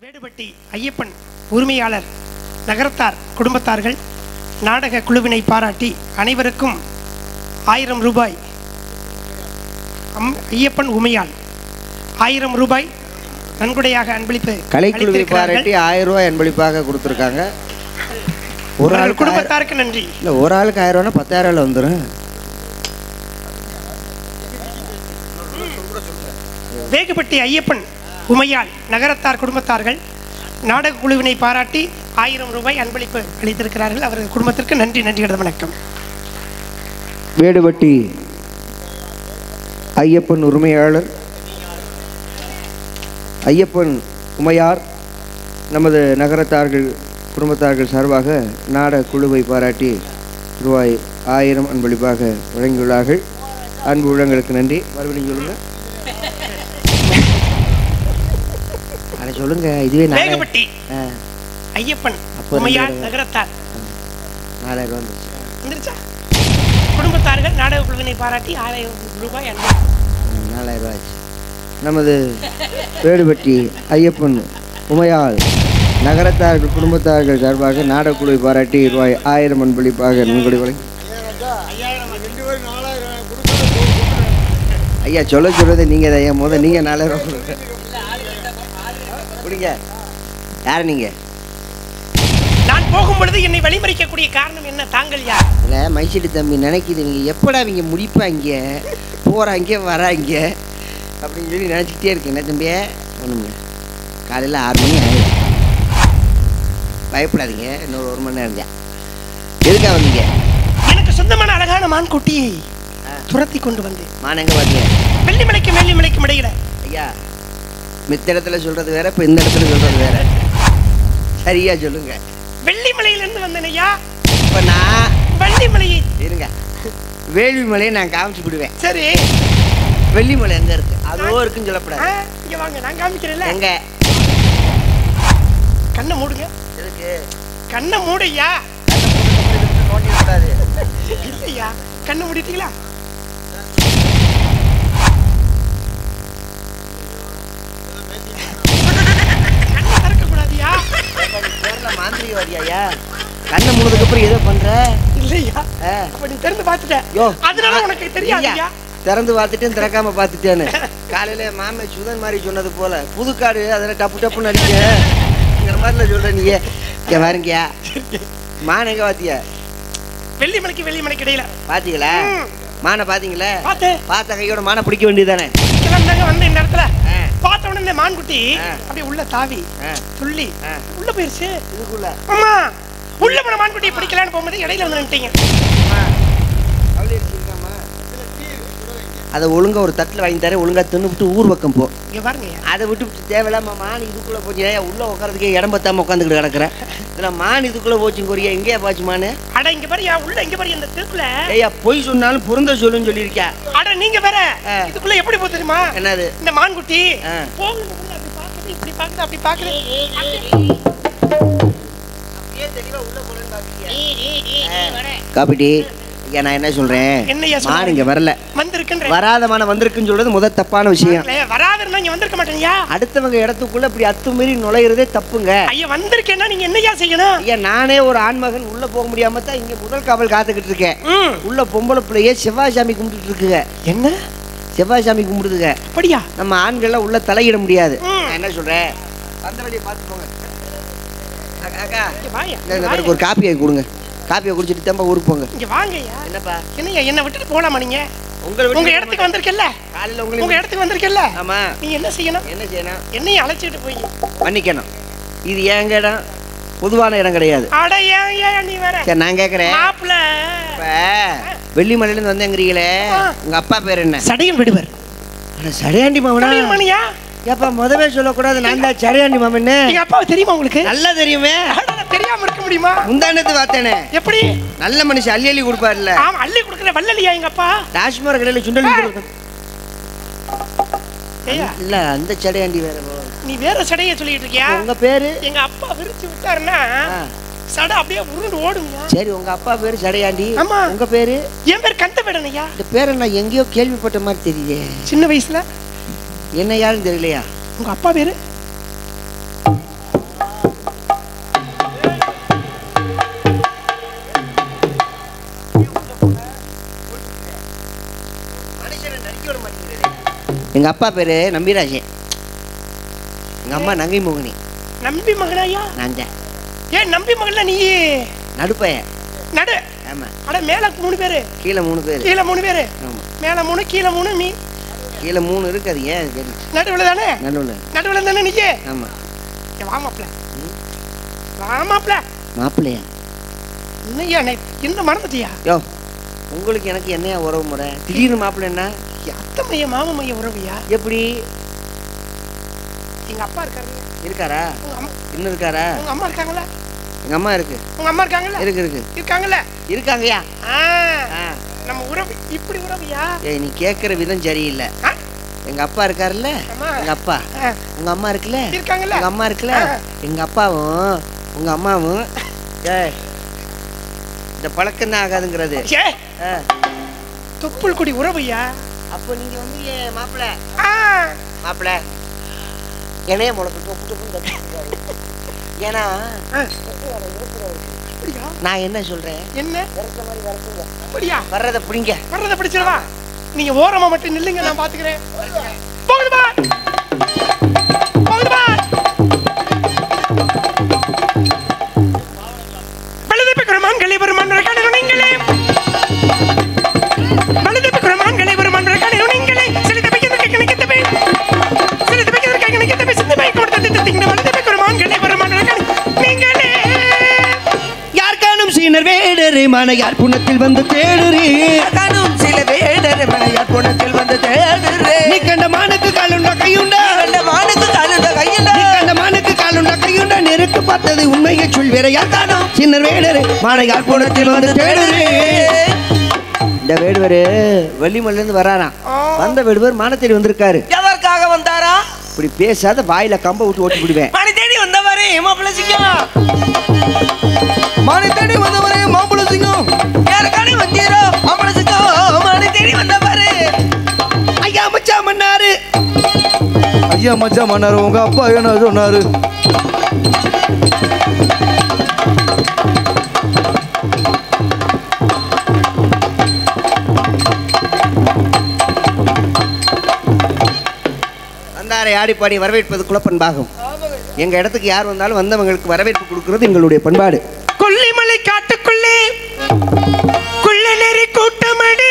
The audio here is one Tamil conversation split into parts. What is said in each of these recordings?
வேடுபட்டி ஐயப்பன் உரிமையாளர் நகரத்தார் குடும்பத்தார்கள் நாடக குழுவினை பாராட்டி அனைவருக்கும் 1000 ரூபாய், ஐயப்பன் உமையால் 1000 ரூபாய் நன்கொடையாக அன்பளிப்பு கலைக்குழுவை பாராட்டி 1000 ரூபாய் அன்பளிப்பாக கொடுத்துருக்காங்க. ஒரு ஆள் குடும்பத்தாருக்கு நன்றி. இல்லை, ஒரு ஆளுக்கு 1000 ரூபாய் 10,000 வந்துடும். வேகுபட்டி ஐயப்பன் உமையால் நகரத்தார் குடும்பத்தார்கள் நாடக குழுவினை பாராட்டி 1000 ரூபாய் அன்பளிப்பு அளித்திருக்கிறார்கள். அவர்கள் குடும்பத்திற்கு நன்றி. நன்றி, வணக்கம். வேடுபட்டி ஐயப்பன் உரிமையாளர் ஐயப்பன் உமையார் நமது நகரத்தார்கள் குடும்பத்தார்கள் சார்பாக நாடக குழுவை பாராட்டி ரூபாய் 1000 அன்பளிப்பாக வழங்கியுள்ளார்கள். அன்பு உள்ளங்களுக்கு நன்றி. மறுபடியும் சொல்லுங்கள். சொல்லுங்க. இதுவே வேகுபட்டி ஐயப்பன் உமையார் நகரத்தார் 4000 வந்துருச்சா? குடும்பத்தார்கள் நாடக குழுவினை பாராட்டி 1000 ரூபாய் 4000 ரூபாய். நமது வேடுபட்டி ஐயப்பன் உமையால் நகரத்தார்கள் குடும்பத்தார்கள் சார்பாக நாடக குழுவை பாராட்டி ரூபாய் 1000 அன்பளிப்பாக நன்கொடை வழங்கி ஐயா சொல்றது நீங்க ஐயா முதல் நீங்க 4000 ரூபாய் குடிங்க. யார் நீங்க? நான் போகும் பொழுது என்னை வழிமறிக்கக்கூடிய காரணம் என்ன? தாங்கள் யார்? இல்லை, மைசூரி தம்பி நினைக்குது நீங்க எப்படா அவங்க முடிப்பாங்க போறாங்க வராங்க அப்படின்னு சொல்லி நினச்சிக்கிட்டே இருக்கு. என்ன தம்பியே? ஒன்றும் காலையில் 6 மணி ஆயிடும். பயப்படாதீங்க, இன்னொரு 1 மணி நேரம் தான். எதுக்காக வந்தீங்க? எனக்கு சொந்தமான அழகான மான் குட்டியை துரத்தி கொண்டு வந்து. மான் எங்க பார்த்தீங்க? வெள்ளிமலைக்கும் இடையில. ஐயா, மித்த இடத்துல சொல்றது வேற, இப்போ இந்த இடத்துல சொல்றது வேற. சரியா சொல்லுங்க. வெள்ளிமலையிலிருந்து வந்தேன் ஐயா. இப்போ நான் வெள்ளிமலையை இருங்க, வேள்விமலையை நான் காமிச்சு விடுவேன். சரி, வெள்ளிமலை எங்க இருக்கு? அதோ இருக்குன்னு சொல்லப்படாது. இங்க வாங்க, நான் காமிக்கிறேன்ல. எங்க? கண்ணை மூடுங்க. எதுக்கு கண்ணை மூடையா? நோண்டிடக்கூடாது. இல்லையா, கண்ணை மூடிட்டீங்களா? மாந்திரிகவாதியா? கண்ணை மூடுறதுக்கு அப்புறம் ஏதோ பண்ற இல்லையா? அப்ப நீ திறந்து பார்த்துட்ட, அதனால உனக்கு தெரியாதுயா. திறந்து பார்த்துட்டேன், திறக்காம பார்த்துட்டேன்னு. காலையில மாமே சுதன் மாதிரி சொன்னது போல புதுக்காடு அதில் டப்பு டப்புன்னு அடிக்கிற மாதிரில சொல்ற நீ. இங்க பாருங்கயா, மான் எங்க பாத்தியா? வெள்ளிமலைக்கு இடையில பாத்தீங்களா? மானை பாத்தீங்களா? பார்த்த கையோட மானை பிடிக்க வேண்டியதானே? வந்து இந்த இடத்துல பார்த்த உடனே மான் குட்டி அப்படியே உள்ள தாவி துள்ளி உள்ள போயிருச்சு. இதுக்குள்ள ஆமா, உள்ள போன மான் குட்டியை பிடிக்கலான்னு போகும்போது இடையில வந்து நின்ட்டீங்க. அதை ஒழுங்கா ஒரு தட்டில் வாங்கி தரேன், ஒழுங்கா தின்னுவிட்டு ஊர் பக்கம் போ. இங்க பாருங்க, அதை விட்டு தேவையில்லாம மான் இதுக்குள்ள போச்சு. உள்ள உட்காரதுக்கே இடம் பத்தாம உட்காந்துக்கிட்டு கிடக்குறேன். இதுல மான் இதுக்குள்ள போச்சுங்க. கொரியா எங்கேயா பாச்சு மானு? அட இங்க பாரியா, உள்ள இங்க பாரு இந்த தெருக்குள்ள. ஐயா, பொய் சொன்னாலும் பொருந்த சொல்லுன்னு சொல்லியிருக்கா. அட நீங்க வேற இதுக்குள்ள எப்படி போ தெரியுமா? என்னது? இந்த மான் குட்டி போகுது, அப்படி பாக்குது, இப்படி பாக்குது, அப்படி பாக்குது. அப்படியே தெளிவா உள்ள போறேன்னு பாக்கீங்க. காப்பிட்டி ஐயா, நான் என்ன சொல்றேன்? மான் இங்க வரல, வந்திருக்குன்ற. வராத மான வந்திருக்குன்னு சொல்றது முதல் தப்பான விஷயம். வராத இருந்தா இங்க வந்திருக்க மாட்டேங்கயா. அடுத்தவங்க இடத்துக்குள்ள இப்படி அத்துமீறி நுழையிறதே தப்புங்க. ஐயா, வந்திருக்கேன்னா நீங்க என்னையா செய்யணும்? ஐயா, நானே ஒரு ஆண்மகன் உள்ள போக முடியாம தான் இங்க முதல் காவல் காத்துக்கிட்டு இருக்கேன். உள்ள பொம்பளை பிள்ளையே செவ்வாய் சாமி கும்பிட்டு இருக்குங்க. என்ன செவ்வாய் சாமி கும்பிடுதுங்க? அப்படியா? நம்ம ஆண்கள்லாம் உள்ள தலையிட முடியாது. நான் என்ன சொல்றேன், வந்த வழியை பார்த்து போங்க. அக்கா, ஒரு காப்பி ஆகி கொடுங்க. காப்பியை குடிச்சிட்டு திரும்ப ஊருக்கு போங்க. இங்க வாங்கய்யா. என்னப்பா? என்னையா என்ன விட்டுட்டு போலாமா நீங்க? உங்க இடத்துக்கு வந்திருக்கல்ல, காலையில உங்க இடத்துக்கு வந்திருக்கல்ல. ஆமா. நீ என்ன செய்யணும்? என்ன செய்யணும்? என்னையும் அழைச்சிட்டு போய் மன்னிக்கணும். இது எங்க இடம், பொதுவான இடம் கிடையாது. அட ஏன் நீ வேற. சரி நான் கேக்குறேன். மாப்ள வெள்ளிமலையில இருந்து வந்தேங்கறீங்களே, உங்க அப்பா பேர் என்ன? சடையன் விடுவர். அட சடையாண்டி மாமனா? மணியா ஏப்பா முதவே சொல்லக்கூடாது, நான் தான் சடையாண்டி மாமன். எங்க அப்பா தெரியுமா உங்களுக்கு? நல்லா தெரியுமே. தெரியாம இருக்க முடியுமா? முந்தானத்து பார்த்தேனே. எப்படி? நல்ல மனுஷன் அள்ளி அள்ளி கொடுப்பாருல்ல. ஆமா அள்ளி கொடுக்கற வள்ளலியா எங்க அப்பா? காஷ்மீர் கடையில சுண்டலி கொடுப்பாரு. இல்ல அந்த சடையாண்டி வேற. நீ வேற சடைய சொல்லிட்டு இருக்கியா? உங்க பேரு? எங்க அப்பா விரிச்சு விட்டாருன்னா சடை அப்படியே உருண்டு ஓடுங்க. சரி உங்க அப்பா பேரு சடையாண்டி. ஆமா. உங்க பேரு? என் பேர் கந்தவேடனையா. இந்த பேரை நான் எங்கேயோ கேள்விப்பட்ட மாதிரி தெரியுதே. சின்ன வயசுல. என்ன யாருன்னு தெரியலையா? உங்க அப்பா பேரு? எங்க அப்பா பேரு நம்பிராஜன். எங்க அம்மா நங்கை மோகினி. நம்பி மகனாயா? நான் தான். ஏன் நம்பி மகன்ல நீ? நடுப்பையன். நடு. ஆமா. அட மேல 3 பேரு, கீழ 3 பேரு. கீழ 3 பேரு. ஆமா. மேல 3 கீழ 3 நீ. கீழ 3 இருக்கு, அது ஏன் கேளு. நடுவுல தானே? நடுவுல தானே நீ? ஆமா. வா மாப்ள. வா மாப்ள. மாப்ளையா? என்னையா என்ன மறந்துட்டியா? யோ உங்களுக்கு எனக்கு என்னையா உறவு முறை? திடீர்னு மாப்ள என்ன? அத்தமைய மாமமைய உறவியா? எப்படி? எங்க அப்பா இருக்காரு. இருக்காரா? இன்னும் இருக்காரா? உங்க அம்மா இருக்காங்களா? எங்க அம்மா இருக்கு. உங்க அம்மா இருக்காங்களா? இருக்கு இருக்கு. இருக்காங்களா? இருக்காங்கயா. நம்ம உறவு இப்படி உறவியா? ஏய் நீ கேக்குற விதம் சரியில்லை. எங்க அப்பா இருக்காருல்ல, எங்க அப்பா. உங்க அம்மா இருக்குல்ல, இருக்காங்கல்ல. உங்க அம்மா இருக்குல்ல, எங்க அப்பாவும் உங்க அம்மாவும் இந்த பழக்கம் தான் ஆகாதுங்கிறது. தொப்புள் கொடி உறவியா? அப்போ நீங்க வந்து மாப்பிள மாப்பிள என்னைய முளைக்கு. ஏன்னா நான் என்ன சொல்றேன், என்ன வர்றத பிடிங்க, வர்றத பிடிச்சிடவா? நீங்க ஓரமா மட்டும் நில்லுங்க, நான் பாத்துக்கிறேன். போகுது பா, போகுது பா. பழுதப்ப குரமான்களே வருமான் ரக்கானோ நீங்களே, பழுதப்ப குரமான்களே வருமான் ரக்கானோ நீங்களே, சிலத பையனுக்கு கணக்கிட்டவே, சிலத பையனுக்கு கணக்கிட்டவே சிந்த பை கொடுத்து திங்க பழுதப்ப குரமான்களே வருமான் ரக்கானோ நீங்களே. யார்கானும் சீனர் வேடரே மனையார் புனத்தில் வந்து தேடுறே, யார்கானும் சில வேடரே மனையார் புனத்தில் வந்து தேடுறே. நீ கண்ட மானுக்கு காலுண்ட கையுண்டா, கண்ட மானுக்கு காலுண்ட கையுண்டா, நீ கண்ட மானுக்கு காலுண்ட கையுண்டா, நெருக்கு பார்த்தது உண்மையை சொல்வேற. யார்கானும் சீனர் வேடரே மனையார் புனத்தில் வந்து தேடுறே. இந்த வேடுவர் வெள்ளிமலையில இருந்து வராராம். வந்த வேடுவர் மானத்தேடி வந்திருக்காரு. எதற்காக வந்தாரா? இப்படி பேசாத, வாயில கம்ப விட்டு ஓட்டி விடுவேன். மானி தேடி வந்தவரே மாப்பிள்ளை சிங்கம், மானி தேடி வந்தவரே மாப்பிள்ளை சிங்கம், யாருக்கானே வந்தீரோ மாப்பிள்ளை சிங்கம், மானி தேடி வந்தவரே. ஐயா மச்சா மன்னாரு, ஐயா மச்சா மன்னாரு, உங்க அப்பா என்ன சொன்னாரு? வந்தாரை ஆடிப்பாடி வரவேற்பது குலப்பண்பாகும். எங்க இடத்துக்கு யார் வந்தாலும் வந்தவங்களுக்கு வரவேற்பு கொடுக்கிறது எங்களுடைய பண்பாடு. கொல்லிமலை காட்டுக்குள்ளே குள்ளநெறி கூட்டமடி,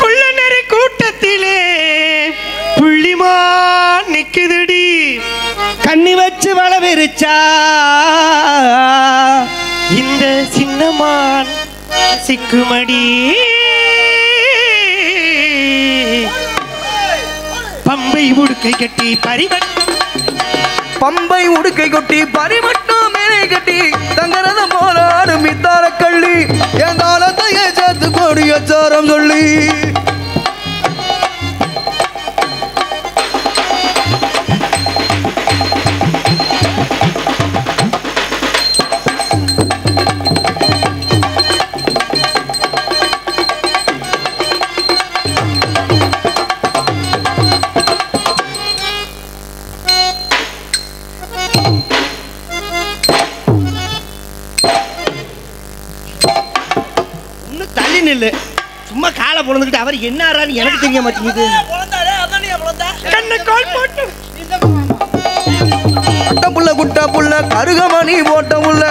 குள்ளநெறி கூட்டத்திலே புள்ளிமான் நிக்குதடி, கண்ணி வச்சு வளவிருச்சா இந்த சின்னமான் சிக்குமடி. பம்பை உடுக்கை கட்டி பரிவட், பம்பை உடுக்கை கொட்டி பரிமட்டும் மேலே கட்டி தங்கரதம் போலாடு மித்தார கள்ளி, என் தாளத்தையே சேர்த்து கொடி அச்சாரம் சொல்லி. சும்மா காலை பொழந்துக்கிட்டு அவர் என்ன ஆறான்னு எனக்கு தெரிய மாட்டேங்குது. கட்ட புள்ள குட்ட புள்ள கருகமணி போட்ட புள்ள,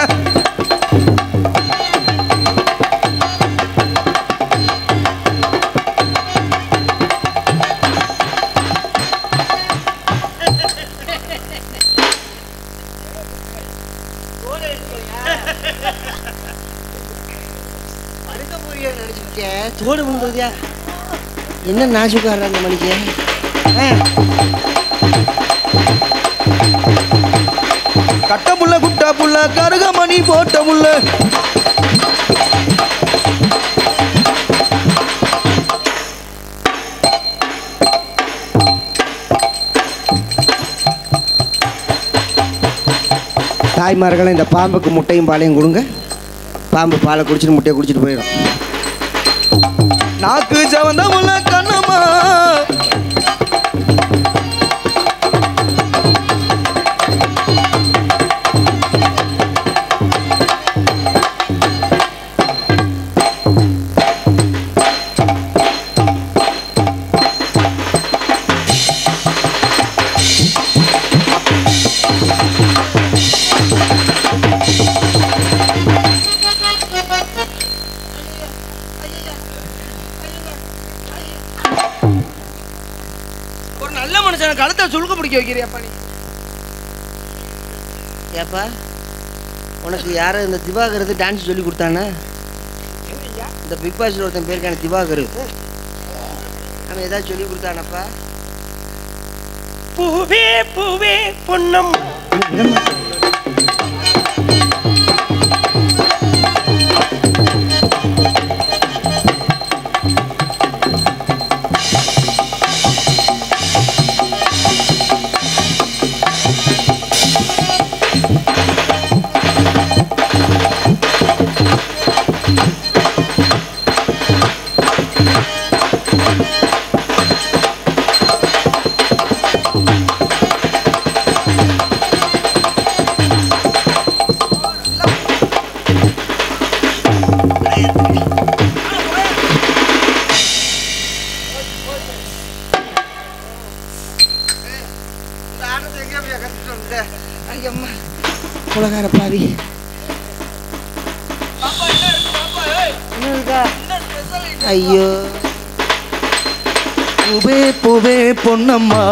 நினைச்சுக்கிட்டேன். தோடு விழுந்ததுயா. என்ன நாசுக்காரர் அந்த மனுஷன். கட்ட புள்ள குட்டா புள்ள கருகமணி போட்ட புள்ள தாய்மார்களை இந்த பாம்புக்கு முட்டையும் பாலையும் கொடுங்க. பாம்பு பாலை குடிச்சிட்டு முட்டையை குடிச்சிட்டு போயிடும். நாக்கு சவந்த புள்ள கண்ணம்மா கழுத்தை சுழுக்க பிடிக்க வைக்கிறியாப்பா நீ? ஏப்பா உனக்கு யாரும் இந்த திவாகருக்கு டான்ஸ் சொல்லி கொடுத்தானே? இந்த பிக் பாஸ்ல ஒருத்தன் பேருக்கான திவாகர் அவன் ஏதாவது சொல்லி கொடுத்தானப்பா? பூவே பூவே பொன்னம் உலகார பாவி. ஐயோ பூவே பூவே பொன்னம்மா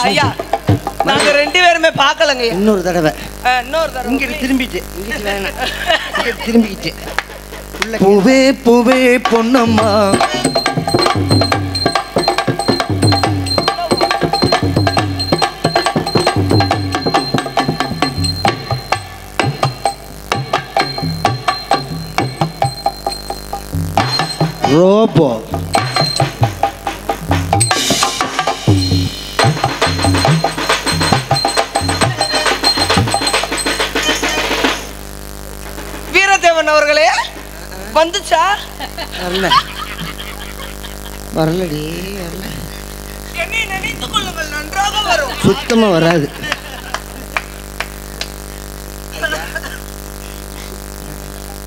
ஐயா நாங்க ரெண்டு பேருமே பார்க்கலங்க. இன்னொரு தடவை இங்கிட்டு திரும்பிட்டு இங்கிட்டு வேணாம் இங்கிட்டு திரும்பிக்கிட்டு பூவே பூவே பொன்னம்மா ரோபோ வீரதேவன் அவர்களே வந்துச்சா? வரல வரலடி வரல. என்னை நினைத்துக் கொள்ளுங்கள், நன்றாக வரும். சுத்தமா வராது.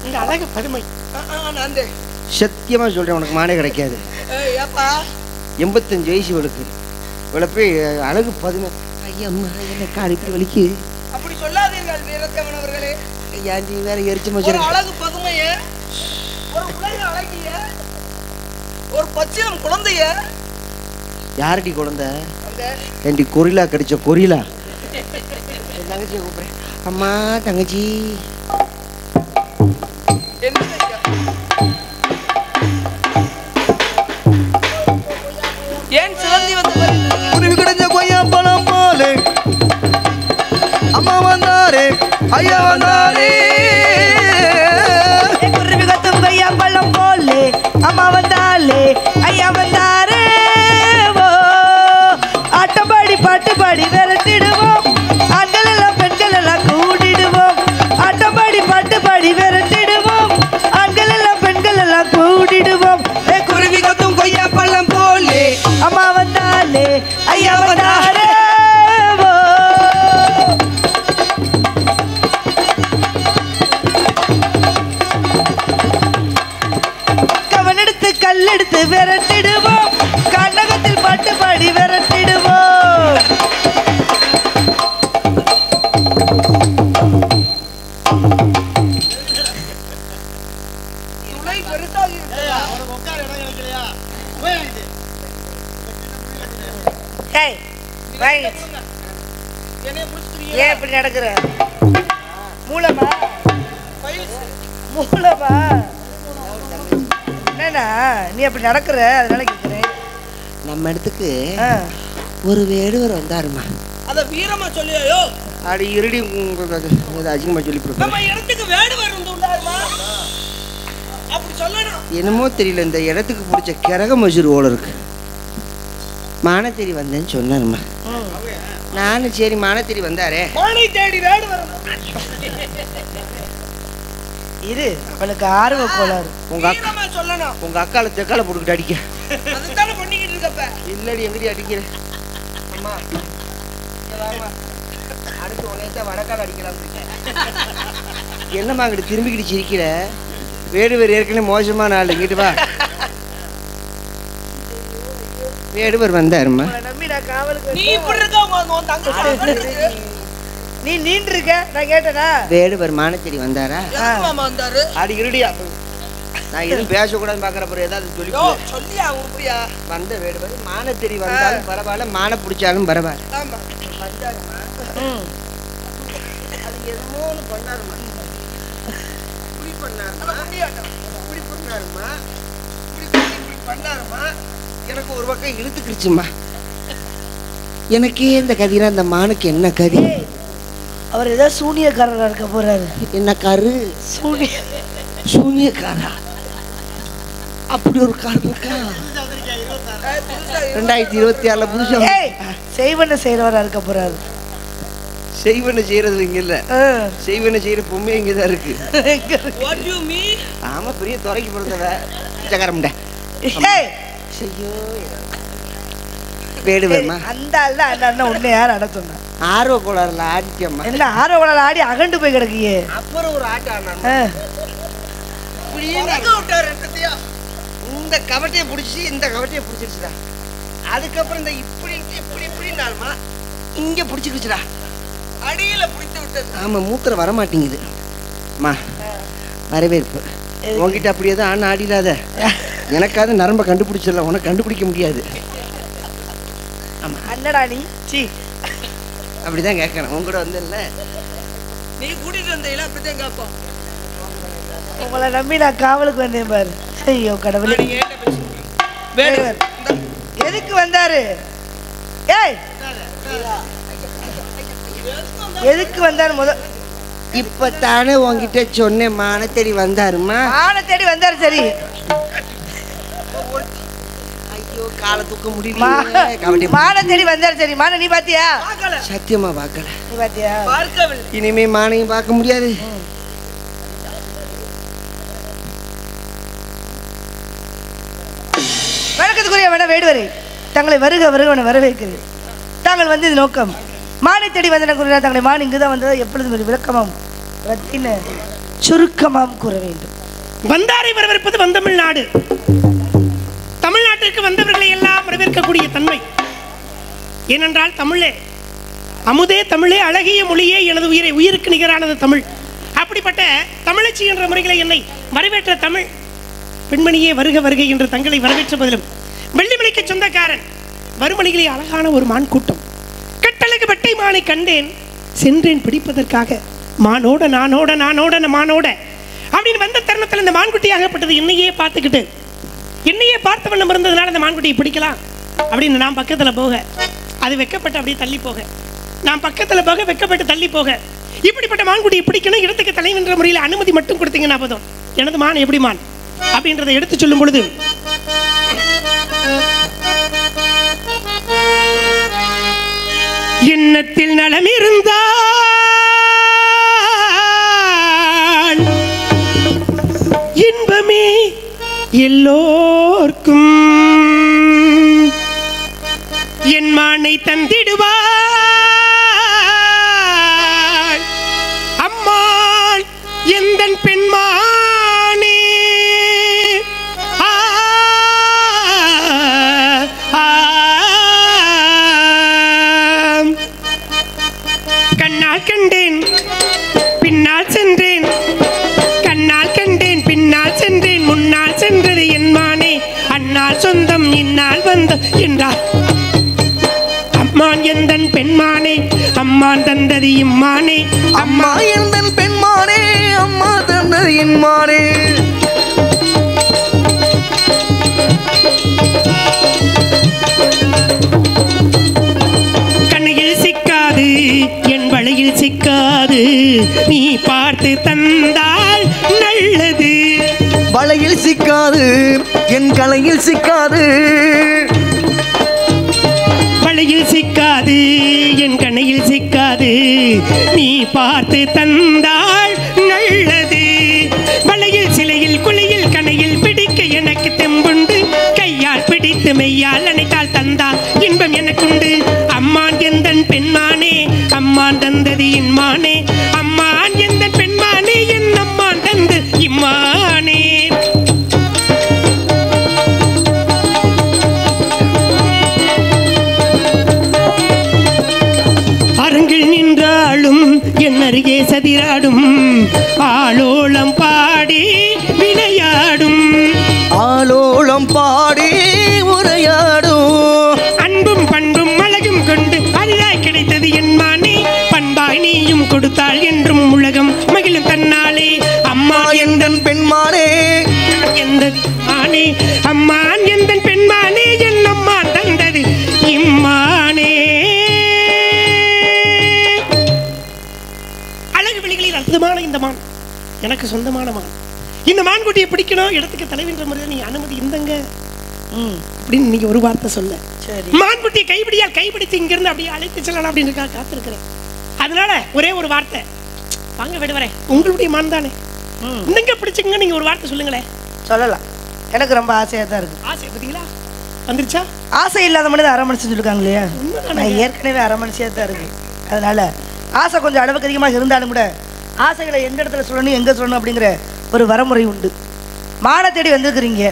இந்த அழகு பதுமை சத்தியமா சொல்றேன், உனக்கு மாடே கிடைக்காது. 85 வயசு இவளுக்கு. இவளை போய் அழகு 10 ஐயா அம்மா என்ன காலிட்டு வலிக்கு. அப்படி சொல்லாதீர்கள் வீரதேவன் அவர்களே. ஏன்டி வேற எரிச்சமா ஒரு அழகு பதுமையே, ஒரு உலக அழகிய, ஒரு பச்சிலம் குழந்தைய. யாரடி குழந்தை? ஏண்டி கொரிலா கடிச்ச கொரிலா? தங்கச்சியை கூப்பிடுறேன். அம்மா தங்கச்சி ஏன் சிலந்தி வந்து குருவி கிடைச்ச கொய்யா பழம் போலே அம்மா வந்தாரே ஐயா வந்தாரே. குருவி கத்தும் கொய்யா பழம் போலே அம்மா வந்தாலே ஐயா வந்தாரே. ஆட்டம் பாடி பாட்டு பாடி விரட்டிடுவோம், ஆண்கள் எல்லாம் பெண்கள் எல்லாம் கூடிடுவோம். ஆட்டம் பாடி பாட்டு பாடி விரட்டிடுவோம், ஆண்கள் எல்லாம் பெண்கள் எல்லாம் கூடிடுவோம். குருவி கத்தும் கொய்யா பழம் போலே அம்மா வந்தாலே ஐயா வந்தாரே. கவனெடுத்து கல்லெடுத்து விரட்டிடுவோம், கண்ணகத்தில் பாட்டு பாடி விரட்டிடுவோம். அப்படி நடக்கிற மூலமா மூலமா என்னண்ணா நீ அப்படி நடக்கிற அதனால கேட்குறேன். நம்ம இடத்துக்கு ஒரு வேடுவர் வந்தாருமா. அத வீரமா சொல்லியோ அடி இருடி அதிகமா சொல்லி நம்ம இடத்துக்கு வேடுவர் வந்தாருமா அப்படி சொல்லணும். என்னமோ தெரியல இந்த இடத்துக்கு பிடிச்ச கிரக மசூர் ஓல இருக்கு. மானத்தேடி வந்தேன்னு சொன்னாருமா. நானும் சரி மானத்தேடி வந்தாரே மானை தேடி வேடுவர் இரு அவளுக்கு ஆர்வ கோளாறு. உங்க அக்கால தெக்கால போட்டுக்கிட்டு அடிக்க அதுதானே பண்ணிக்கிட்டு இருக்கப்ப. இல்லடி எங்கடி அடிக்கிற அம்மா அடுத்து உனையத்தான் வடக்கால அடிக்கலாம். என்னம்மா அங்கிட்டு திரும்பிக்கிட்டு சிரிக்கிற? வேடுவர் ஏற்கனவே மோசமான ஆள். இங்கிட்டு வா. வேடுவர் வந்தாருமா. நீ இப்படி இருக்க நீ நீண்டு இருக்க நான் கேட்டனா? வேடுவர் மானத்தேடி வந்தாரா? வந்தாரு. அடி இருடியா நான் எதுவும் பேசக்கூடாதுன்னு பாக்குறப்ப ஏதாவது சொல்லியா உருப்படியா வந்த வேடுவர் மானத்தேடி வந்தாலும் பரவாயில்ல, மான பிடிச்சாலும் பரவாயில்ல. அது என்னமோன்னு பண்ணாருமா. இப்படி பண்ணாருமா. எனக்கு ஒரு பக்கம் இழுத்துக்கிடுச்சுமா. எனக்கே இந்த கதினா இந்த மானுக்கு என்ன கதி? அவர் ஏதோ சூனியக்காரரா இருக்க போறாரு. என்ன காரு? சூனியக்காரா? அப்படி ஒரு கார் இருக்கா? 2026 புதுசா செய்வன செய்யறவரா இருக்க போறாரு. செய்வன செய்யறது இங்க இல்ல, செய்வன செய்யற பொம்மை இங்கதான் இருக்கு. ஆமா பெரிய துறைக்கு பிறந்தவ சக்கரம்ட. ஐயோ வேடுவர்மா அந்த ஆள் தான். அந்த அண்ணன் உன்னை யார் அட சொன்னா? ஆர்வ கோளாறுல ஆடிக்கம்மா. என்ன ஆர்வ கோளாறுல ஆடி அகண்டு போய் கிடக்கியே. அப்புறம் ஒரு ஆட்டம் இந்த கவட்டையை பிடிச்சி இந்த கவட்டையை பிடிச்சிருச்சுடா. அதுக்கப்புறம் இந்த இப்படி இப்படி இப்படினாலுமா இங்க பிடிச்சிருச்சுடா. அடியில பிடித்து விட்டது. ஆமா மூத்திரம் வர மாட்டேங்குது. அம்மா வரவேற்பு. உங்ககிட்ட அப்படியே தான் ஆனா ஆடிடாத. எனக்காவது நரம்ப கண்டுபிடிச்சிடலாம், உனக்கு கண்டுபிடிக்க முடியாது. ஆமா அண்ணடா நீ சி அப்படிதான் கேட்கணும். உங்கூட வந்து இல்ல நீ கூட்டிட்டு வந்தீங்களா? அப்படித்தான் கேட்போம். உங்களை நம்பி நான் காவலுக்கு வந்தேன் பாரு. ஐயோ கடவுளே. வேடுவர் எதுக்கு வந்தாரு? ஏய் எதுக்கு வந்தாரு? இப்பத்தானே உங்ககிட்ட சொன்னேன் மானத்தேடி வந்தாருமா. மானத்தேடி வந்தாரு. சரி ஐயோ காலை தூக்க முடியல. மானத்தேடி வந்தாரு. சரி மான நீ பாத்தியா? சத்தியமா பார்க்கல. நீ பாத்தியா? இனிமே மானையும் பார்க்க முடியாது. வணக்கத்துக்குரிய வேணா வேடுவரை தங்களை வருக வருகவன வரவேற்கிறேன். தாங்கள் வந்து இது நோக்கம் மானை தேடி வந்தன கூறினார். தங்களை மான் இங்குதான் வந்தது எப்பொழுதும் ஒரு விளக்கமாம் சுருக்கமாம் கூற வேண்டும். வந்தாரை வரவேற்பது வந்தமிழ்நாடு. தமிழ்நாட்டிற்கு வந்தவர்களை எல்லாம் வரவேற்கக்கூடிய தன்மை. ஏனென்றால் தமிழே அமுதே, தமிழே அழகிய மொழியே, எனது உயிரை உயிருக்கு நிகரானது தமிழ். அப்படிப்பட்ட தமிழச்சி என்ற முறைகளை என்னை வரவேற்ற தமிழ் பெண்மணியே வருக வருகை என்று தங்களை வரவேற்ற பதிலும் வெள்ளிமலைக்கு சொந்தக்காரன் வறுமணிகளே அழகான ஒரு மான் கூட்டம். கட்டழகு வெட்டை மானை கண்டேன், சென்றேன் பிடிப்பதற்காக. மானோட நானோட நானோட மானோட அப்படின்னு வந்த தருணத்தில் இந்த மான்குட்டியாகப்பட்டது என்னையே பார்த்துக்கிட்டு, என்னையே பார்த்த வண்ணம் இருந்ததுனால அந்த மான்குட்டியை பிடிக்கலாம் அப்படின்னு நான் பக்கத்தில் போக, அது வெக்கப்பட்டு அப்படியே தள்ளி போக, நான் பக்கத்தில் போக வெக்கப்பட்டு தள்ளி போக, இப்படிப்பட்ட மான்குட்டியை பிடிக்கணும் இடத்துக்கு தலைவன்ற முறையில் அனுமதி மட்டும் கொடுத்தீங்கன்னா போதும், எனது மான் எப்படி மான் அப்படின்றத எடுத்து சொல்லும் பொழுது எண்ணத்தில் நலம் இருந்தால் இன்பமே எல்லோர்க்கும் என் மானை தந்திடுவாள் அம்மாள் எந்தன் பெண்மானே. கண்ணால் கண்டேன் பின்னால் சென்றேன், கண்ணால் கண்டேன் பின்னால் சென்றேன், முன்னால் சென்றது என் மானே, அன்னால் சொந்தம் இந்நாள் வந்த என்றார். அம்மான் எந்தன் பெண்மானே, அம்மான் தந்த தந்தது இம்மானே அம்மா எந்தன் பெண்மானே அம்மா தந்தது இன்மானே கண்ணையில் சிக்காது என் வழியில் சிக்காது நீ பார்த்து தந்தால் நல்லது வலையில் சிக்காது என் கலையில் சிக்காது வழியில் சிக்காது என் கண்ணையில் சிக்காது நீ பார்த்து தந்தால் நல்லது வலையில் சிலையில் குழியில் கணையில் பிடிக்க எனக்கு தெம்புண்டு கையால் பிடித்து மெய்யால் அணைத்தால் தந்தால் இன்பம் எனக்குண்டு அம்மான் எந்தன் பெண்மானே அம்மான் தந்தது இன்மானே அம்மான் எந்தன் பெண்மானே என் அம்மான் தந்து இம்மானே அரங்கில் நின்றாலும் என் அருகே சதிராடும் ஆலோலம் பாடி விளையாடும் ஆலோலம் பாடி உரையாடும் அன்பும் பண்பும் அழகும் கொண்டு அரிதாய் கிடைத்தது என் மானே பண்பாய் நீயும் கொடுத்தாள் என்றும் உலகம் மகிழும் தன்னாலே அம்மா எந்தன் பெண்மானே எந்த மானே அம்மான் எந்த பெண்மானே என் அம்மா தந்தது இம்மானே அழகு விழிகளில் அற்புதமான இந்த மான் எனக்கு சொந்தமான மான் இந்த மான்குட்டியை பிடிக்கணும் இடத்துக்கு தலைவன்ற முறையில் நீ அனுமதி இந்தங்க அப்படின்னு நீங்க ஒரு வார்த்தை சொல்ல மான்குட்டியை கைப்பிடியால் கைப்பிடித்து இங்கிருந்து அப்படியே அழைத்து செல்லலாம் அப்படின்னு காத்திருக்கிறேன் அதனால ஒரே ஒரு வார்த்தை வாங்க விடுவரேன் உங்களுடைய மான் தானே இந்தங்க பிடிச்சுங்க நீங்க ஒரு வார்த்தை சொல்லுங்களேன் சொல்லலாம் எனக்கு ரொம்ப ஆசையா தான் இருக்கு ஆசை பார்த்தீங்களா வந்துருச்சா ஆசை இல்லாத மனிதன் அரை மனுஷன் சொல்லிருக்காங்க இல்லையா நான் ஏற்கனவே அரை மனுஷியா தான் இருக்கு அதனால ஆசை கொஞ்சம் அளவுக்கு அதிகமாக இருந்தாலும் கூட ஆசைகளை எந்த இடத்துல சொல்லணும் எங்க சொல்லணும் அப்படிங்கிற ஒரு வரமுறை உண்டு மானை தேடி வந்திருக்கிறீங்க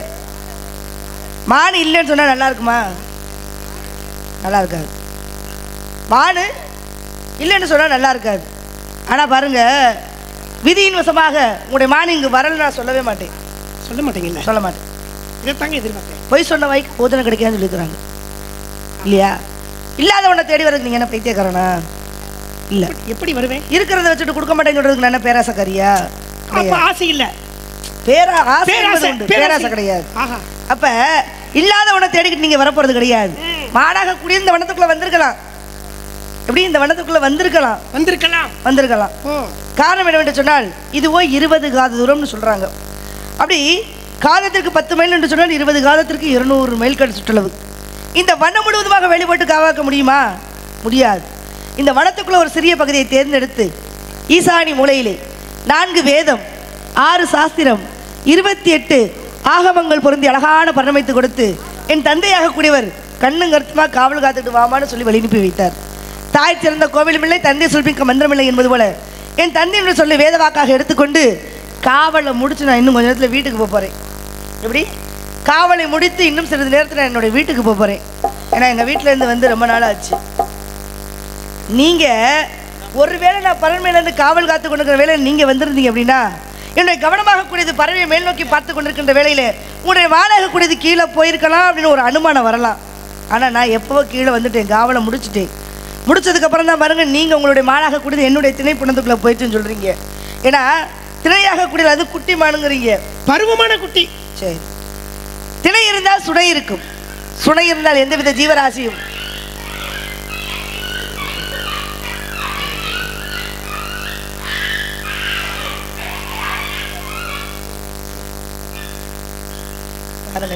மான் இல்லைன்னு சொன்னா நல்லா இருக்குமா நல்லா இருக்காது மானு இல்லைன்னு சொன்னா நல்லா இருக்காது ஆனா பாருங்க விதியின் வசமாக உங்களுடைய மான் இங்கு வரல நான் சொல்லவே மாட்டேன் சொல்ல மாட்டீங்கல்ல சொல்ல மாட்டேன் இதைத்தாங்க எதிர்பார்த்தேன் பொய் சொன்ன வாய்க்கு போதனை கிடைக்காதுன்னு சொல்லிக்கிறாங்க இல்லையா இல்லாதவனை தேடி வரதுக்கு நீங்க என்ன பைத்தியக்காரனா இல்ல எப்படி வருவேன் இருக்கிறத வச்சுட்டு கொடுக்க மாட்டேன்னு சொல்றதுக்கு நான் என்ன பேராசக்காரியா அப்ப ஆசை இல்ல பேராசை கிடையாது அப்ப இல்லாதவனை தேடிக்கிட்டு நீங்க வரப்போறது கிடையாது மாடாக கூடிய இந்த வனத்துக்குள்ள வந்திருக்கலாம் எப்படி இந்த வனத்துக்குள்ள வந்திருக்கலாம் காரணம் என்னவென்று சொன்னால் இதுவோ 20 காத தூரம்னு சொல்றாங்க அப்படி காதத்திற்கு 10 மைல் என்று சொன்னால் 20 காதத்திற்கு 200 மைல் சுற்றளவு இந்த வனம் முழுவதுமாக வெளிப்பட்டு காவாக்க முடியுமா முடியாது இந்த வனத்துக்குள்ள ஒரு சிறிய பகுதியை தேர்ந்தெடுத்து ஈசானி மூலையிலே 4 வேதம் 6 சாஸ்திரம் 28 ஆகமங்கள் பொருந்தி அழகான பரணமைத்து கொடுத்து என் தந்தையாக கூடியவர் கண்ணும் கருத்துமா காவல் காத்துட்டு வாமான்னு சொல்லி வழி அனுப்பி வைத்தார் தாய் சிறந்த கோவிலும் இல்லை தந்தை சொல்பிக்க மந்திரமில்லை என்பது போல என் தந்தை என்று சொல்லி வேத வாக்காக எடுத்துக்கொண்டு காவலை முடிச்சு நான் இன்னும் கொஞ்ச நேரத்தில் வீட்டுக்கு போகிறேன் எப்படி காவலை முடித்து இன்னும் சிறிது நேரத்தில் நான் என்னுடைய வீட்டுக்கு போகிறேன் ஏன்னா எங்கள் வீட்டிலேருந்து வந்து ரொம்ப நாள் ஆச்சு நீங்கள் ஒருவேளை நான் பறவையிலேருந்து காவல் காத்து கொண்டிருக்கிற வேலையில் நீங்கள் வந்திருந்தீங்க அப்படின்னா என்னுடைய கவனமாக கூடியது பறவையை மேல் நோக்கி பார்த்து கொண்டிருக்கின்ற வேலையில் உங்களுடைய வானாக கூடியது கீழே போயிருக்கலாம் அப்படின்னு ஒரு அனுமானம் வரலாம் ஆனால் நான் எப்போவோ கீழே வந்துட்டேன் காவலை முடிச்சதுக்கப்புறம் தான் பாருங்க நீங்கள் உங்களுடைய மானாக கூடியது என்னுடைய திணை புணத்துக்குள்ளே போயிட்டுன்னு சொல்கிறீங்க ஏன்னா திணையாக கூடியது அது குட்டி மானுங்கிறீங்க பருவமான குட்டி சரி திணை இருந்தால் சுனை இருக்கும் சுனை இருந்தால் எந்தவித ஜீவராசியும்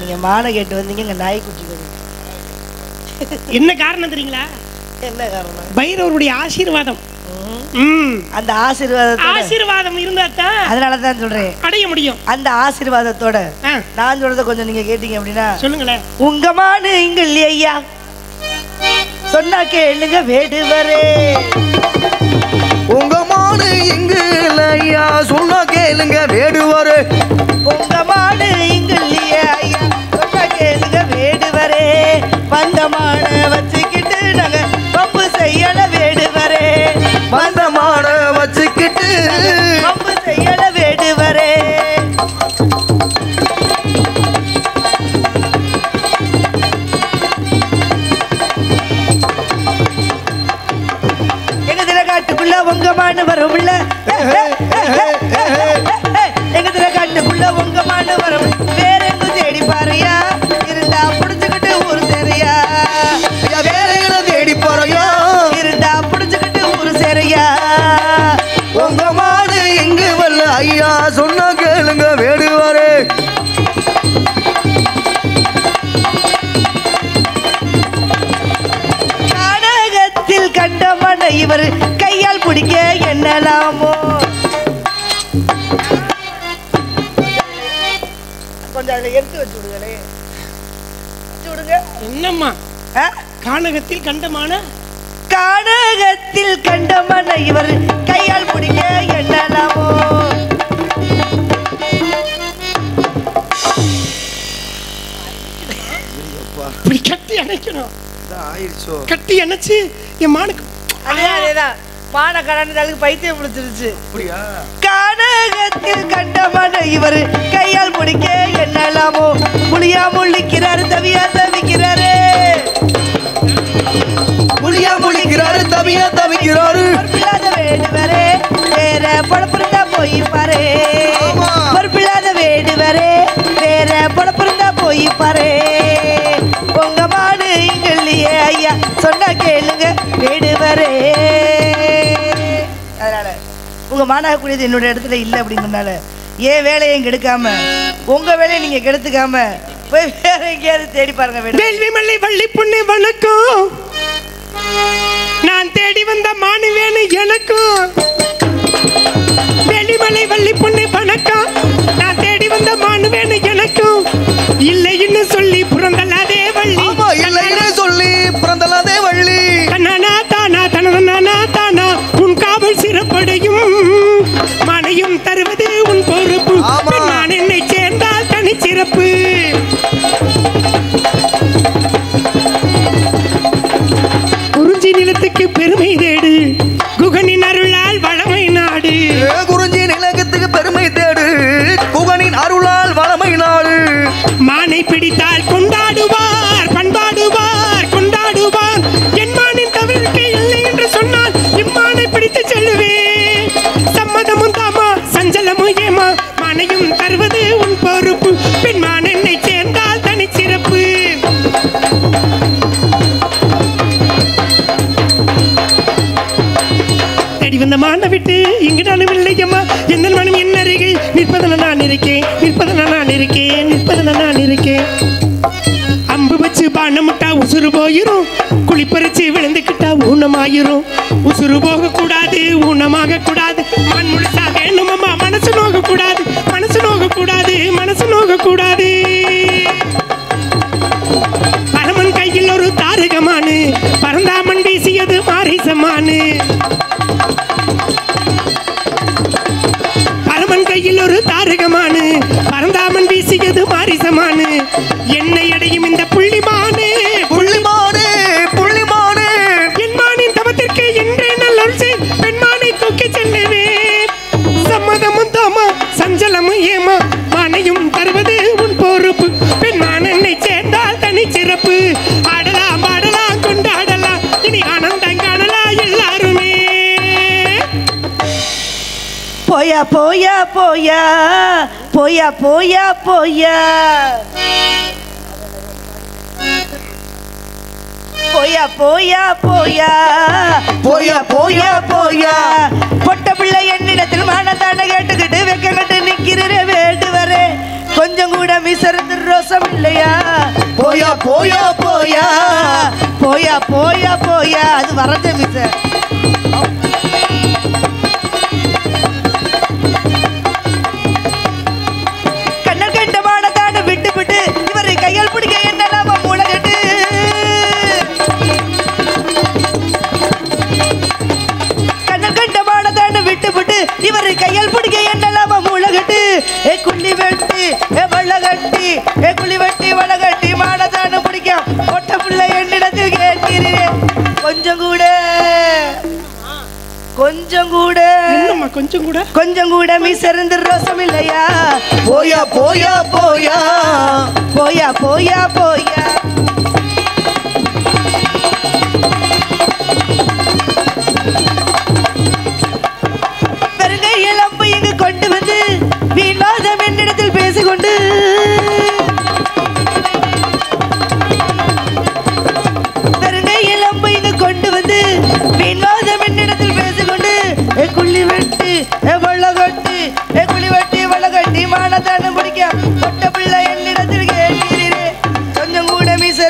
நீங்க மானை கேட்டு வந்தீங்க இங்க நாய்க்குட்டி என்ன காரணம் தெரியுங்களா என்ன காரணம் பைரவருடைய ஆசீர்வாதம் அந்த ஆசீர்வாதம் இருந்தா தான் அதனாலதான் சொல்றேன் அடைய முடியும் அந்த ஆசீர்வாதத்தோட நான் சொல்றத கொஞ்சம் நீங்க கேட்டீங்க அப்படின்னா சொல்லுங்களேன் உங்க மானு இங்க இல்லையா சொன்னா கேளுங்க வேடுவரே உங்க மானு இங்க இல்லையா சொன்னா கேளுங்க வேடுவரே உங்க மானு இங்க இல்லையா ஐயா சொன்னா கேளுங்க வேடுவரே பந்தமான வச்சுக்கிட்டு நாங்க பப்பு செய்யல வேடுவரே பந்தமான வச்சுக்கிட்டு பப்பு செய்யல வேடுவரே எங்க தினக்காட்டுக்குள்ள இவர் கையால் பிடிக்க என்னலாமோ. கொஞ்சம் அதில் எடுத்து வச்சு விடுங்களே. என்னம்மா கானகத்தில் கண்டமான கானகத்தில் கண்டமான இவர் கையால் பிடிக்க என்னலாமோ. இப்படி கட்டி அணைக்கணும். கட்டி அணைச்சு என் மானுக்கு அதேதான் மான கடனுக்கு பைத்தியம் பிடிச்சிருச்சு. கானகத்தில் கண்டமான இவர் கையால் பிடிக்க என்னலாமோ. புளியா முள்ளிக்கிறாரு தவியா தவிக்கிறாரு. புளியா முழிக்கிறாரு தவியா தவிக்கிறாரு. பொறுப்பில்லாத வேடுவரே வேற பொழப்பிருந்தா போய் பாரு. பொறுப்பில்லாத வேடுவரே வேற பொழப்பிருந்தா போய் பாரு. உங்க மாடு இங்கல்லையே ஐயா சொன்னா கேளுங்க வேடுவரே. அதனால உங்க மானாகக்கூடியது என்னோட இடத்துல இல்லை அப்படிங்கிறனால ஏன் வேலையை கெடுக்காம உங்க வேலையை நீங்க கெடுத்துக்காம போய் வேற எங்கேயாவது தேடி பாருங்க. வேள்வி மல்லி வள்ளி பொண்ணு வணக்கம். நான் தேடி வந்த மானு வேணும் எனக்கும். வேலிமலை வள்ளி பொண்ணு வணக்கம். நான் தேடி வந்த மானு வேணும் எனக்கும். இல்லைன்னு சொல்லி புறந்தல்லாதே வள்ளி. இல்லைன்னு சொல்லி புறந்தல்லாதே வள்ளி. தன்னானா தானா தனதனானா தானா உன் காவல் சிறப்படையும் மனையும் தருவது உன் பொறுப்பு. நான் என்னை சேர்ந்தால் தனி சிறப்பு. குறிஞ்சி நிலத்துக்கு பெருமை தேடு குகனின் அருளால் வளமை நாடு. குறிஞ்சி நிலத்துக்கு பெருமை தேடு குகனின் அருளால் வளமை நாடு. மானை பிடித்தால் கொண்டாடுவார் பண்பாடுவார் கொண்டாடுவார். என் மானின் தவிர்க்கு இல்லை என்று சொன்னால் இம்மானை பிடித்து செல்லுவேன். சம்மதமும் தாமா சஞ்சலமும் ஏமா மானையும் தருவது உன் பொறுப்பு. பெண்மான் என்னை சேர்ந்தால் தனி சிறப்பு. தேடி வந்த மான விட்டு இங்கிட்டாலும் இல்லையம்மா. எந்த மனம் என் அருகில் நிற்பதன நான் இருக்கேன் நிற்பதன நான் இருக்கேன் நிற்பதன நான் இருக்கேன். அம்பு வச்சு பானமுட்டா உசுறு போயிரும். குளிப்பறிச்சு விழுந்துக்கிட்டா ஊனமாயிரும். உசுறு போக கூடாது ஊனமாக கூடாது. மண் முழுசா வேணுமம்மா மனசு நோக கூடாது மனசு நோக கூடாது மனசு நோக கூடாது. பரமன் கையில் ஒரு தாரகமானு பரந்தாமன் வீசியது மாரிசமானு. பரமன் கையில் ஒரு தாரகமானு பரந்தாமன் வீசியது மாரிசமானு. என்னை அடையும் இந்த புள்ளிமானு புள்ளிமானு புள்ளிமானு. என் மானின் தவத்திற்கு என்றே நல்ல பெண்மானை தூக்கி செல்லுவேன். சம்மதமும் தாமா சஞ்சலமும் ஏமா மானையும் தருவது உன் பொறுப்பு. பெண்மான் என்னை சேர்ந்தால் தனி சிறப்பு. ஆடலாம் பாடலாம் கொண்டாடலாம் இனி ஆனந்தம் காணலாம் எல்லாருமே. போயா போயா போயா போயா போயா போயா போயா போயா போயா போயா போயா போயா. பொட்ட பிள்ளை என்னிடத்தில் மானத்தாண்ட கேட்டுக்கிட்டு வெக்கங்கட்டு நிக்கிற வேண்டுவரே. கொஞ்சம் கூட மிசருந்து ரோசம் இல்லையா. போயா போயா போயா போயா போயா போயா. அது வரஞ்ச மிச கண்ணல் கண்ட மானத்தாண்ட விட்டு விட்டு இவரை கையால் பிடிக்க என்னலாம மூலகட்டு. கண்ணல் கண்ட மானத்தாண்ட விட்டு விட்டு இவரை கையால் பிடிக்க என்னலாம மூலகட்டு. ஏ குள்ளி வெட்டி ஏ வள்ளகட்டி ஏ குள்ளி வெட்டி வளகட்டி மானத்தாண்ட பிடிக்கும். பொட்ட பிள்ளை என்னிடத்தில் கேட்கிறேன். கொஞ்சம் கூட கொஞ்சம் கூட கொஞ்சம் கூட கொஞ்சம் கூட மிசருந்து ரோசம் இல்லையா. போயா போயா போயா போயா போயா போயா. பெருங்கை இளம்பு இங்கு கொண்டு வந்து வீணாதம் என்னிடத்தில் பேசிக்கொண்டு. பெருங்கை இளம்பு இங்கு கொண்டு வந்து வீணாதம் என்னிடத்தில் பேசிக்கொண்டு. ஏ குள்ளி வெட்டி ஏ வள்ளகட்டி ஏ குள்ளி வெட்டி வள்ளகட்டி மானத்தாண்ட பிடிக்க. பொட்ட பிள்ளை என்னிடத்தில் கேட்கிறீரே. கொஞ்சம் கூட மிச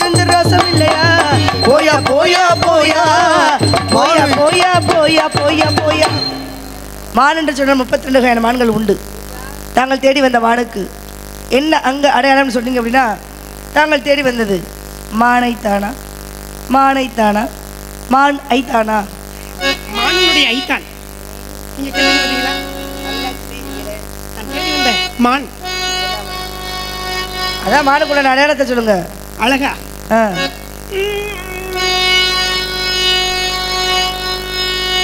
மான் என்று சொன்ன 32 வகையான மான்கள் உண்டு. தாங்கள் தேடி வந்த மானுக்கு என்ன அங்கே அடையாளம்னு சொன்னீங்க அப்படின்னா, தாங்கள் தேடி வந்தது மானைத்தானா, மானைத்தானா, மான் ஐத்தானா? மானுடைய ஐத்தான் நீங்க கேள்விப்பட்டீங்களா? மான் அதான் மானுக்குள்ள அடையாளத்தை சொல்லுங்க. அழகா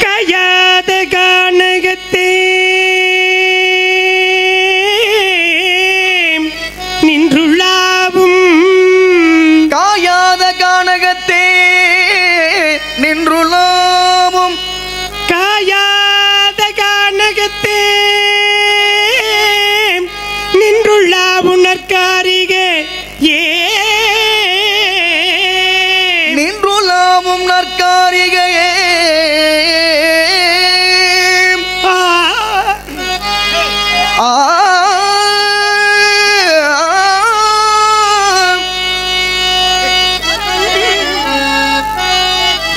கயாத கானகத்தே நின்றுள்ளாவும், காயாத கானகத்தே நின்றுள்ளாவும், காயாத கானகத்தே நின்றுள்ளாவும் நற்காரிகே ஏ நின்றுள்ளாவும் நற்காரிகையே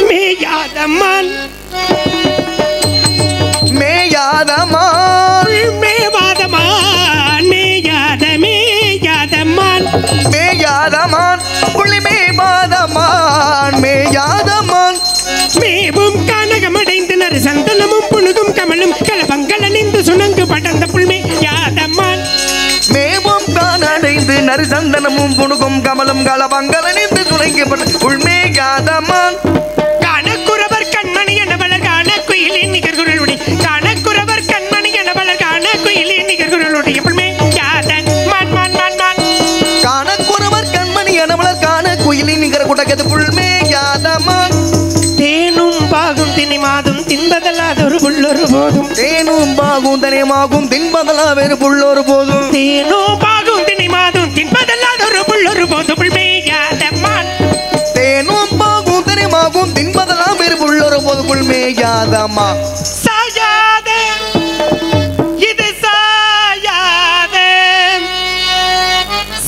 மேயாதமான் மேயாதமான் மேவாதமான் மேயாத மேயாதமான் மேயாதமான் புள்ளி மேவாதமான் மேயாதமான் மேவும் கனகமடைந்தனர் சந்தனமும் புனுகும் கமலும் கலபங்கள் அணிந்து சுணங்கு படர்ந்த புல்மே யாதம்மான் மேவும் கானடைந்து நரிசந்தனமும் புணுகும் கமலும் கலபங்களணிந்து சுனைக்கப்பட்ட உள்மேயாதமான் காணக்குறவர் கண்மணி எனவளர் காண குயிலின் நிகர்குரலுடைய காணக்குறவர் கண்மணி எனவளர் காண குயிலின் நிகர்குரலுடைய புல்மே யாதன் மான் மான் மான் மான் காணக்குறவர் கண்மணி எனவளர் காண குயிலின் நிகர குடக்கது புள்மேயாதமான் தேனும் பாகும் திணிமாதும் தின்பதல்லாத ஒரு புல்லொரு போதும் தேனும் பாகும் தனியமாகும் தின்பதலா வேறு புள்ளொரு போதும் தேனும் பாகும் திணிமாதும் தின்பதல்லாத ஒரு புல்லொரு போதும் புல்மே யாதம்மான் தேனும் பாகும் தனியமாகும் தின்பதலா வேறு புள்ளொரு போது புள்மேயாதமா சாயாத இது சாயாத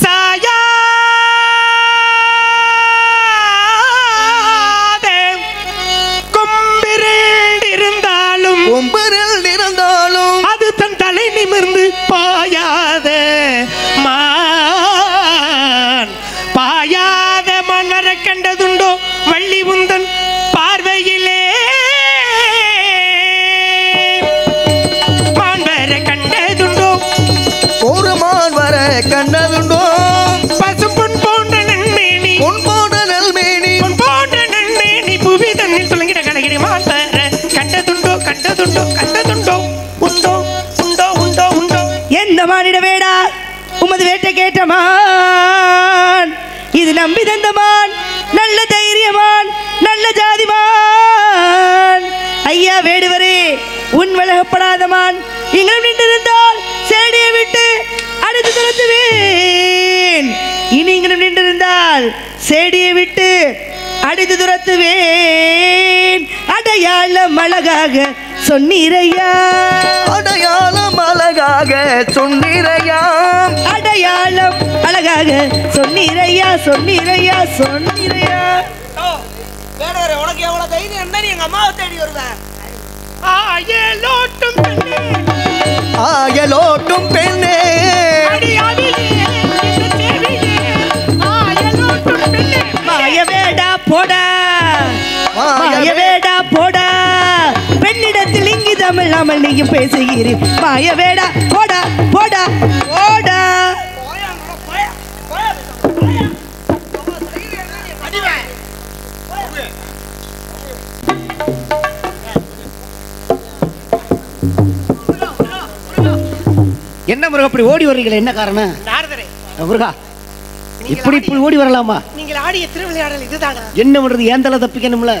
சாயாத கொம்பிரல் இருந்தாலும் கொம்பரில் இருந்தாலும் அது தன் தலை நிமிர்ந்து பாயாத மான் பாயாத மான் வர கண்டதுண்டோ வள்ளி உந்தன் பார்வையிலே மான் வர கண்டதுண்டோ ஒரு மான் வர கண்டதுண்டோ பசும்பொன் போன்ற நன்மேனி பொன் போன்ற நல்மேனி பொன் போன்ற நன்மேனி புவி தன்னில் துளங்கிட கலகிரி மான் வர கண்டதுண்டோ கண்டதுண்டோ கண்டதுண்டோ உண்டோ உண்டோ உண்டோ உண்டோ எந்த மானிட வேடா உமது வேட்டை கேட்டமான், இது நம்பி தந்தமான், நல்ல தைரியமான், நல்ல ஜாதிமான். ஐயா வேடுவரே, உன் விலகப்படாதமான் எங்களும் நின்றிருந்தால் சேடியை விட்டு அடித்து துரத்துவேன். இனி இங்களும் நின்றிருந்தால் சேடியை விட்டு அடித்து துரத்துவேன். அடையாளம் அழகாக சொன்னீரையா, அடையாளம் அழகாக சொன்னிரையாம் அடையாளம் அழகாக சொன்னீரையா, சொன்னீரையா, சொன்னீரையா. வேடவரே, உனக்கு எவ்வளவு தைரியம் இருந்தா நீ எங்க அம்மாவை தேடி வருவேன்? ஆயலோட்டும் பெண்ணே ஆயலோட்டும் பெண்ணே அடியாவிலே இந்த தேவியே ஆயலோட்டும் பெண்ணே மாய வேடா போடா, மாய வேடா போடா, பெண்ணிடத்தில் இங்கிதம் இல்லாமல் நீயும் பேசுகிறீர். மாய வேடா போடா போடா போடா. என்ன முருகா இப்படி ஓடி வர்றீங்களே, என்ன காரணம்? நாரதரே, முருகா இப்படி இப்படி ஓடி வரலாமா? நீங்கள் ஆடிய திருவிளையாடல் இதுதானா? என்ன பண்றது, ஏன் தலை தப்பிக்கணும்ல?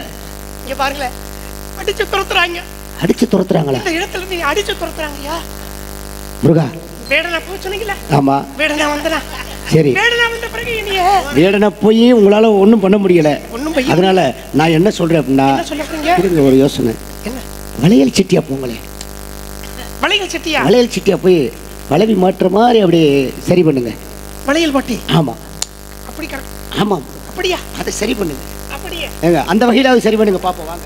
இங்க பாருங்களேன், அடிச்சு துரத்துறாங்க. அடிச்சு துரத்துறாங்களா? இந்த இடத்துல நீ அடிச்சு துரத்துறாங்கயா. முருகா வேடனா போய் சொன்னீங்களா? ஆமா வேடனா வந்தனா. சரி, வேடனா வந்த பிறகு இனியே வேடனை போய் உங்களால ஒண்ணும் பண்ண முடியல. ஒண்ணும் பையன். அதனால நான் என்ன சொல்றேன் அப்படின்னா, என்ன சொல்றீங்க? இருங்க ஒரு யோசனை. என்ன? வளையல் சிட்டியா போங்களே. வளையல் சட்டியா? வளையல் சிட்டியா போய் வளைவி மாற்ற மாதிரி அப்படியே சரி பண்ணுங்க. வளையல் பாட்டி? ஆமா அப்படி கரெக்ட். ஆமா, அப்படியா? அதை சரி பண்ணுங்க. அப்படியே ஏங்க அந்த வகையில சரி பண்ணுங்க பாப்போம் வாங்க.